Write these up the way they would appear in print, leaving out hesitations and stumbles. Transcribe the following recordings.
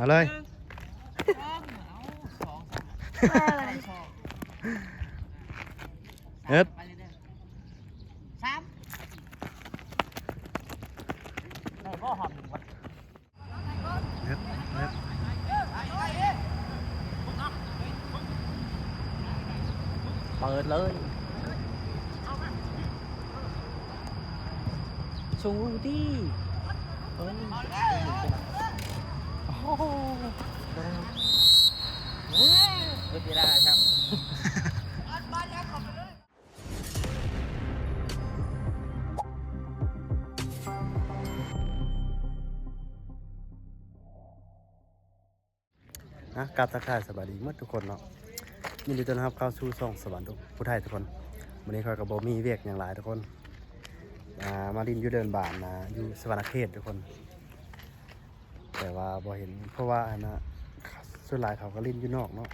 เอาเลยเอ็ดเปิดเลยชูดิโอ้โหเวทีได้ครับกราบทักทายสวัสดีเมื่อทุกคนเนาะยินดีต้อนรับเข้าสู่ช่องสวรรค์ผู้ไทยทุกคนวันนี้คอยกับโบมีเวียกอย่างหลายทุกคนมาดินอยู่เดินบานนะอยู่สวรรค์เขตทุกคน แต่ว่าโบเห็นเพราะว่าอันนะส่วนหลายเขาก็ลิ้นอยู่นอกเนาะ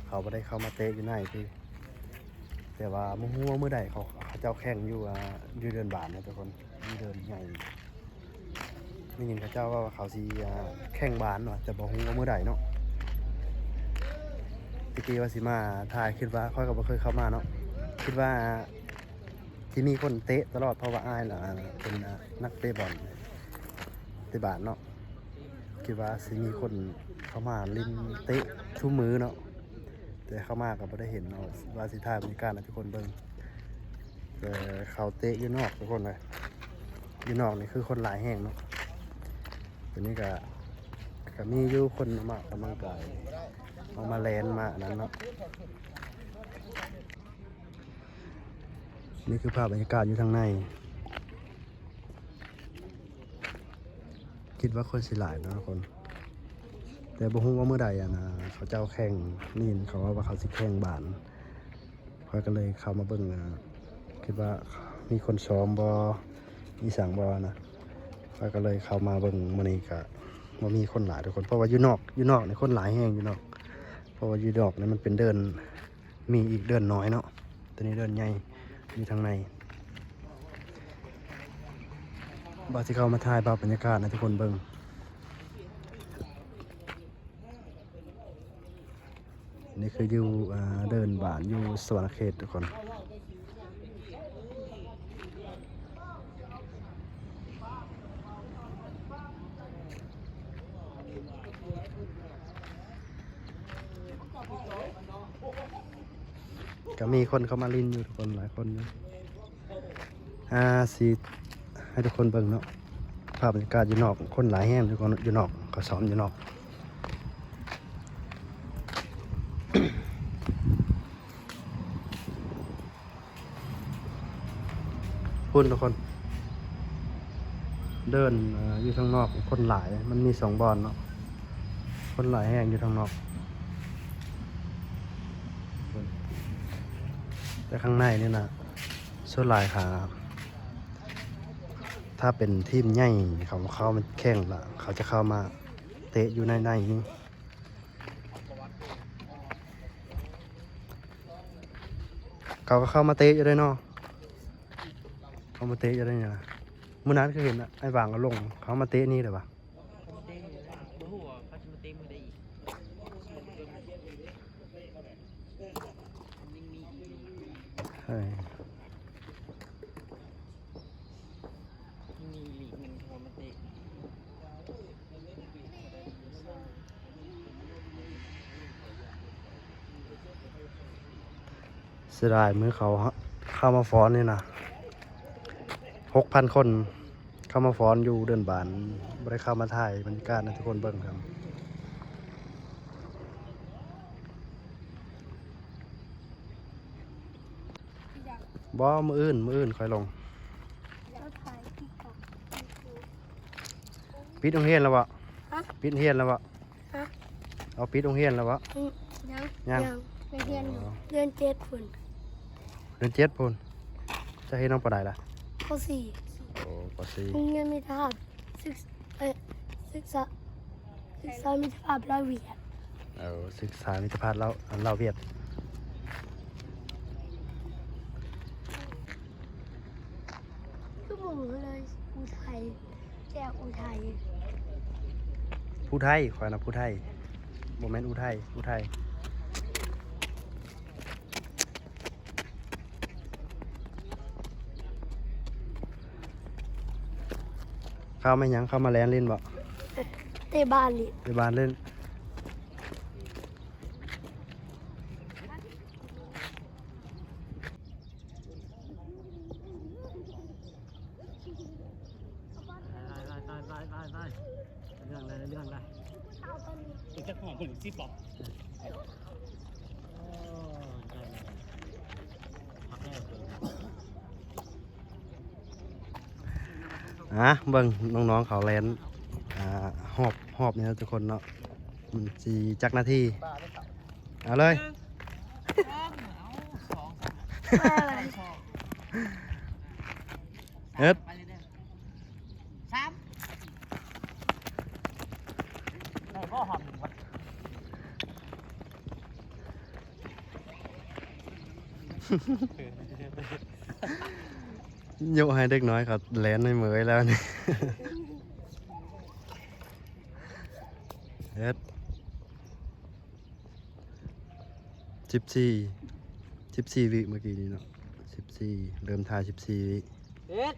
เขาไม่ได้เข้ามาเตะอยู่ในพี่แต่ว่ามือหัวมือใดเขาเจ้าแข่งอยู่เดินบานนะทุกคนอยู่เดินใหญ่ไม่ยินเขาเจ้าว่าเขาสีแข่งบานเนาะแต่บอกหัวมือใดเนาะตะกี้ว่าสิมาถ่ายคิดว่าค่อยก็บ่เคยเข้ามาเนาะคิดว่าที่มีคนเตะตลอดเพราะว่าอ้ายล่ะเป็นนักเตะบอลเตะบานเนาะคิดว่าสิมีคนเข้ามาลิ้นเตะชุ่มมือเนาะแต่เข้ามาก็บ่ได้เห็นเนาะว่าสิถ่ายบรรยากาศให้ทุกคนเบิ่งแต่เขาเตะอยู่นอกทุกคนเลยอยู่นอกนี่คือคนหลายแห่งเนาะตัวนี้ก็มีอยู่คนมากำลังกายเอามาแลนมานั้นเนาะนี่คือภาพบรรยากาศอยู่ทางในคิดว่าคนสิหลายเนาะคน แต่บ่ฮู้ว่าเมื่อใดนะเขาเจ้าแข่งนี่เขาว่าเขาสิแข่งบานข้อยก็เลยเข้ามาเบิ่งคิดว่ามีคนซ้อมบ่มีสั่งบ่นะข้อยก็เลยเข้ามาเบิ่งมื้อนี้ก็บ่มีคนหลายทุกคนเพราะว่าอยู่นอกนี่คนหลายแฮงอยู่นอกเพราะว่าอยู่นอกนี่มันเป็นเดินมีอีกเดินน้อยเนาะตัวนี้เดินใหญ่อยู่ทางในบ่สิเข้ามาถ่ายภาพบรรยากาศให้ทุกคนเบิ่งนี่คืออยู่เดินบานอยู่สวรรค์เขตทุกคนก็มีคนเข้ามาลินอยู่ทุกคนหลายคนอยู่สิให้ทุกคนเบิ่งเนาะภาพบรรยากาศอยู่นอกคนหลายแห่งทุกคนอยู่นอกเขาซ้อมอยู่นอกพุ่นทุกคนเดินอยู่ทางนอกคนหลายมันมี2บอลเนาะคนหลายแห่งอยู่ทางนอกแต่ข้างในนี่นะส่วนหลายครับถ้าเป็นทีมใหญ่เขามาแข่งละเขาจะเข้ามาเตะอยู่ในนี้เขาก็เข้ามาเตะอยู่ได้เนาะเขามาเตะอยู่ได้เนี่ยเมื่อนั้นก็เห็นไอ้บางก็ลงเขามาเตะนี่เลยปะใช่เสียดายมือเขาเข้ามาฟ้อนนี่นะ6,000 คนเข้ามาฟ้อนอยู่เดินบานไม่ได้เข้ามาถ่ายบรรยากาศนะทุกคนเบิ่งครับบ่มืออื่นค่อยลงปิดโรงเรียนแล้ววะปิดโรงเรียนแล้ววะเอาปิดโรงเรียนแล้ววะยังเรียนอยู่เดือน7พุ่นเดือน7พุ่นจะให้น้องปะได้ล่ะข้อ4โอ้ป .4 โรงเรียนมิตรภาพศึกษามิตรภาพลาวเวียดศึกษามิตรภาพเราเวียดคือหมูเลยอุทัยแก้วอุทัย ภู ผู้ไทยคอยนะผู้ไทยโมเมนต์อุทัยอุทัยเข้าไม่ยังเข้ามาแลนเล่นบ่ เตะบ้านนี่ ไปบ้านเล่นเรื่องอะไรถึงจะหอมคนซิปบอกเบิ่งน้องๆเขาแลนหอบเนี่ยทุกคนเนาะมันจีจักนาทีเอาเลยเอ็ดโยกให้เด็กน้อยเขาแลนในมือแล้วนี่ เอ็ด14วิเมื่อกี้นี้เนาะ14เริ่มถ่าย14วิเอ็ด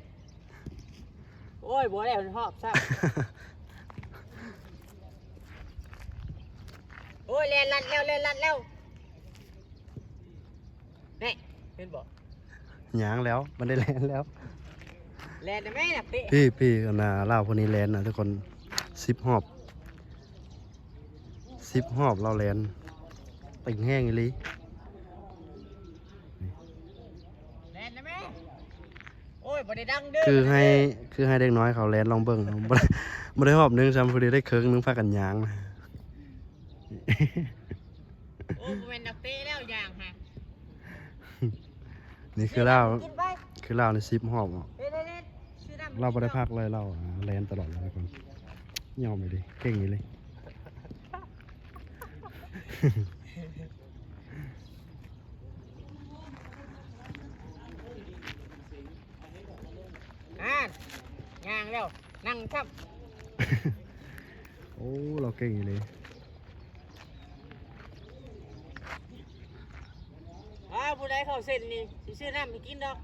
โอ้ยบัวแล้วหอบซักโอ้ยเล่นลัดแล้วนี่เห็นบ่ หยางแล้วมันได้แลนแล้ว เล่นได้ไหมน่ะเป๊ะพี่กันนะเล่าคนนี้แลนนะทุกคน10 หอบเราแลนติ่งแห้งอีหลีเล่นได้ไหมโอ้ยบ่ได้ดังเด้อคือให้เด็กน้อยเขาแลนลองเบิ่งบ่ได้หอบนึงซ้ำพอดีได้เคิงนึงพากันหยางนะ โอ้ยเป็นนักเตะแล้วอย่างฮะ นี่คือเล่าใน10 หอบเราบ่ได้พักเลยเราแลนตลอดเลยทุกคนยอมเลยดิเก่งอยู่เลย ย่างแล้วนั่งครับ โอ้เราเก่งอยู่เลย ผู้ใดเข้าเส้นนี่สิซื้อน้ำไปกินดอก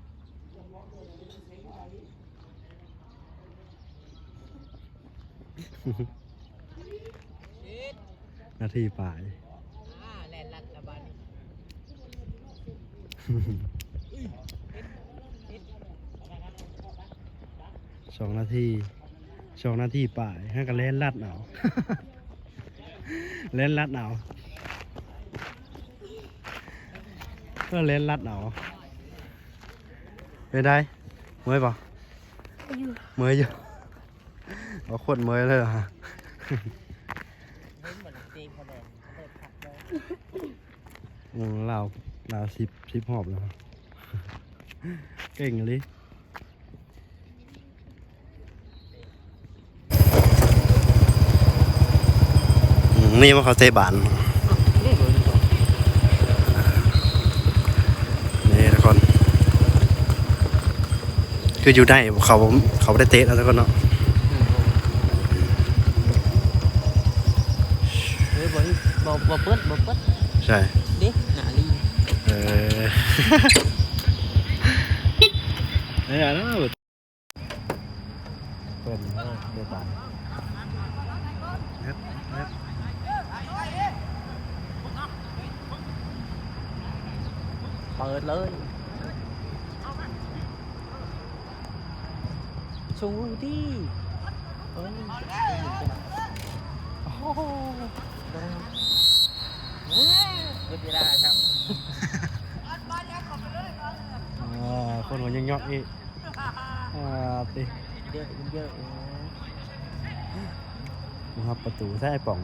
นาทีป่ายแล่นลัดละบาดนี้2 นาทีป่ายให้กันเล่นลัดเอา เล่นลัดเอาก็เล่นลัดเอาไปได้เมื่อยปะเมื่อยอยู่เอาขวดเมื่อยเลยเหรอฮะเรา10 หอบแล้วเก่งเลยนี่มาเขาเตะบานนี่ทุกคนคืออยู่ได้เขาได้เตะแล้วทุกคนเนาะบ่เปิดใช่ดิหนาลีเนี่ยนะเปิดเตะบานเปิดเลยชูดิโอ้โหเวลาครับคนหัวยังยอกอีกติเยอะนะครับประตูใส่ป่อง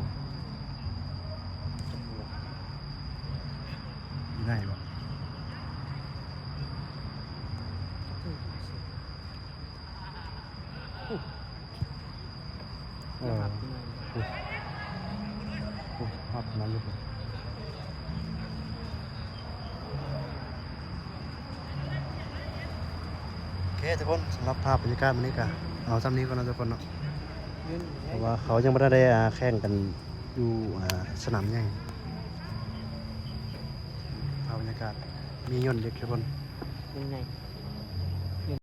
ได้ปะครับนั่นลูกโอเคทุกคนสำหรับภาพบรรยากาศวันนี้ก็เอาซ้ำนี้ก่อนนะทุกคนเนาะ เพราะว่าเขายังไม่ได้แข่งกันอยู่สนามใหญ่ภาพบรรยากาศมียนต์เด็กทุกคน ยังไง